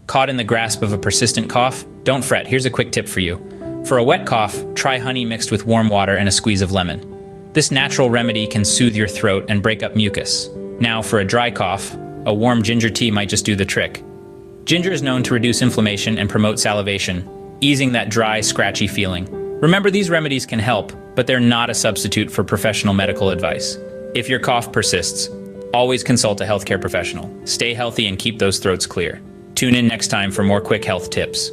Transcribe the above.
Caught in the grasp of a persistent cough? Don't fret, here's a quick tip for you. For a wet cough, try honey mixed with warm water and a squeeze of lemon. This natural remedy can soothe your throat and break up mucus. Now, for a dry cough, a warm ginger tea might just do the trick. Ginger is known to reduce inflammation and promote salivation, easing that dry, scratchy feeling. Remember, these remedies can help, but they're not a substitute for professional medical advice. If your cough persists, always consult a healthcare professional. Stay healthy and keep those throats clear. Tune in next time for more quick health tips.